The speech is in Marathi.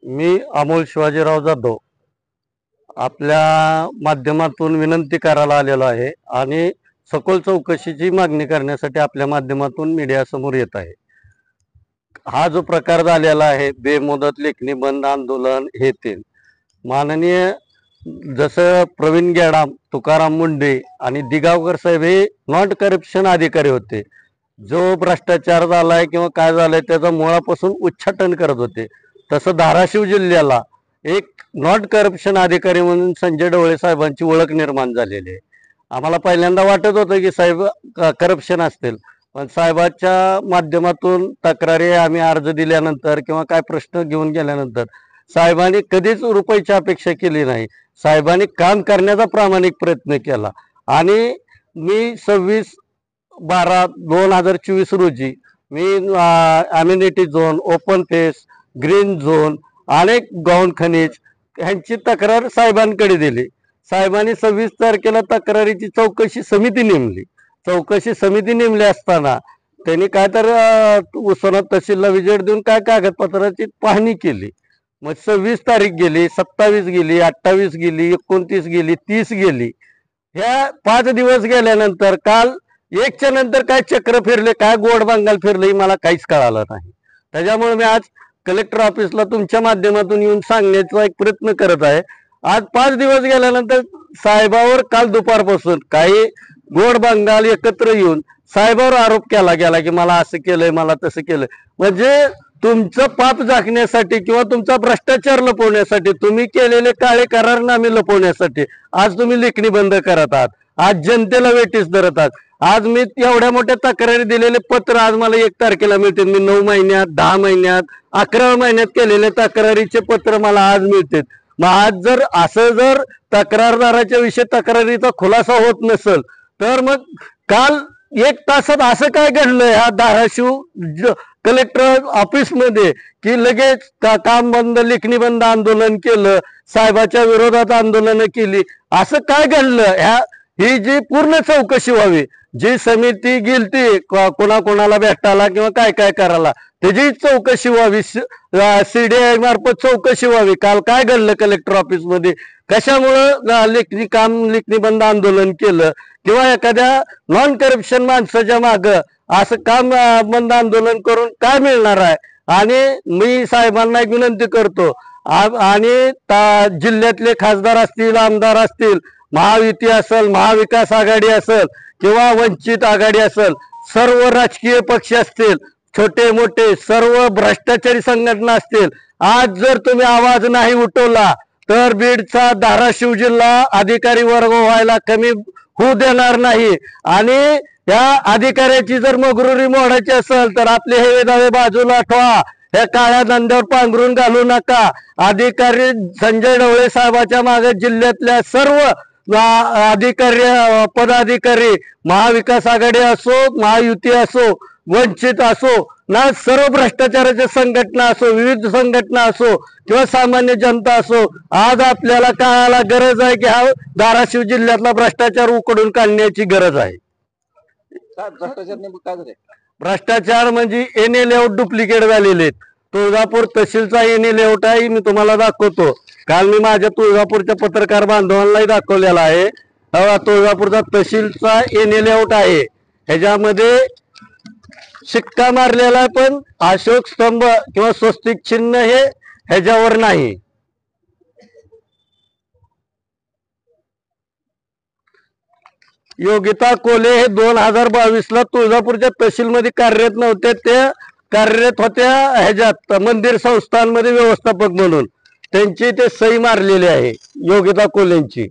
मी अमोल शिवाजीराव जाधव आपल्या माध्यमातून विनंती करायला आलेलो आहे आणि सखोल चौकशीची मागणी करण्यासाठी आपल्या माध्यमातून मीडियासमोर येत आहे। हा जो प्रकार झालेला आहे बेमुदत लेखणी बंद आंदोलन हे ते माननीय जसं प्रवीण गेडाम, तुकाराम मुंडे आणि दिगावकर साहेब हे नॉट करप्शन अधिकारी होते। जो भ्रष्टाचार झालाय किंवा काय झालंय त्याचा मुळापासून उच्चाटन करत होते। तसं धाराशिव जिल्ह्याला एक नॉट करप्शन अधिकारी म्हणून संजय ढवळे साहेबांची ओळख निर्माण झालेली आहे। आम्हाला पहिल्यांदा वाटत होतं की साहेब करप्शन असतील, पण साहेबांच्या माध्यमातून तक्रारी आम्ही अर्ज दिल्यानंतर किंवा काय प्रश्न घेऊन गेल्यानंतर साहेबांनी कधीच रुपयाची अपेक्षा केली नाही। साहेबांनी काम करण्याचा प्रामाणिक प्रयत्न केला आणि मी 26/12/2024 रोजी मी अम्युनिटी झोन, ओपन फेस, ग्रीन झोन, अनेक गौण खनिज ह्यांची तक्रार साहेबांकडे दिली। साहेबांनी 26 तारखेला तक्रारीची चौकशी समिती नेमली। चौकशी समिती नेमली असताना त्यांनी काय तर उस्मानाबाद तहसीलला विजिट देऊन काय कागदपत्राची पाहणी केली। मग 26 तारीख गेली, 27 गेली, 28 गेली, 29 गेली, 30 गेली। ह्या 5 दिवस गेल्यानंतर काल एकच्या नंतर काय चक्र फिरले, काय गोड बंगाल फिरले मला काहीच कळालं नाही। त्याच्यामुळे मी आज कलेक्टर ऑफिसला तुमच्या माध्यमातून येऊन सांगण्याचा एक प्रयत्न करत आहे। आज 5 दिवस गेल्यानंतर साहेबावर काल दुपारपासून काही गोड बंगाल एकत्र येऊन साहेबावर आरोप केला गेला की मला असं केलंय, मला तसं केलंय। म्हणजे तुमचं पाप झाकण्यासाठी किंवा तुमचा भ्रष्टाचार लपवण्यासाठी, तुम्ही केलेले काळे करारनामे लपवण्यासाठी आज तुम्ही लेखणी बंद करत आहात। आज जनतेला वेठीस धरत आहात। आज मी एवढ्या मोठ्या तक्रारी दिलेले पत्र आज मला 1 तारखेला मिळते। मी 9 महिन्यात, 10 महिन्यात, 11 महिन्यात केलेले तक्रारीचे पत्र मला आज मिळते। मग आज जर असं जर तक्रारदाराच्या विषयी तक्रारीचा खुलासा होत नसेल तर मग काल 1 तासात असं काय घडलं ह्या धाराशिव कलेक्टर ऑफिस मध्ये की लगेच काम बंद, लेखणी बंद आंदोलन केलं, साहेबाच्या विरोधात आंदोलन केली। असं काय घडलं ही जी पूर्ण चौकशी व्हावी। जी समिती गेलती कोणाकोणाला भेटायला किंवा काय काय करायला त्याची चौकशी व्हावी, CDI मार्फत चौकशी व्हावी। काल काय घडलं कलेक्टर ऑफिस मध्ये, कशामुळं लेखणी बंद आंदोलन केलं किंवा एखाद्या नॉन करप्शन माणसाच्या माग असं काम बंद आंदोलन करून काय मिळणार आहे। आणि मी साहेबांना एक विनंती करतो आणि जिल्ह्यातले खासदार असतील, आमदार असतील, महायुती असेल, महाविकास आघाडी असेल किंवा वंचित आघाडी असेल, सर्व राजकीय पक्ष असतील, छोटे मोठे सर्व भ्रष्टाचारी संघटना असतील, आज जर तुम्ही आवाज नाही उठवला तर बीडचा धाराशिव जिल्हा अधिकारी वर्ग व्हायला कमी होऊ देणार नाही। आणि या अधिकाऱ्याची जर मगरुरी मोडायची असेल तर आपले हे दावे बाजूला ठेवा, हे काळ्या धंद्यावर पांघरून घालू नका। अधिकारी संजय ढवळे साहेबाच्या मागे जिल्ह्यातल्या सर्व अधिकारी, पदाधिकारी, महाविकास आघाडी असो, महायुती असो, वंचित असो ना, सर्व भ्रष्टाचाराच्या संघटना असो, विविध संघटना असो किंवा सामान्य जनता असो, आज आपल्याला काळाला गरज आहे की हा धाराशिव जिल्ह्यातला भ्रष्टाचार उकडून काढण्याची गरज आहे। भ्रष्टाचार म्हणजे एनए लेआउट डुप्लिकेट झालेले आहेत। तुळजापूर तहसीलचा एनए लेआउट आहे, मी तुम्हाला दाखवतो। काल मी माझ्या तुळजापूरच्या पत्रकार बांधवांनाही दाखवलेला आहे। तुळजापूरचा तहसीलचा एनए लेआउट आहे, ह्याच्यामध्ये शिक्का मारलेला आहे, पण अशोक स्तंभ किंवा स्वस्तिक चिन्ह हे ह्याच्यावर नाही। योगिता कोले हे 2022ला तुळजापूरच्या तहसीलमध्ये कार्यरत नव्हते, ते कार्यरत होत्या ह्याच्यात मंदिर संस्थांमध्ये व्यवस्थापक म्हणून। त्यांची ते सही मारलेली आहे योगिता कोलेंची।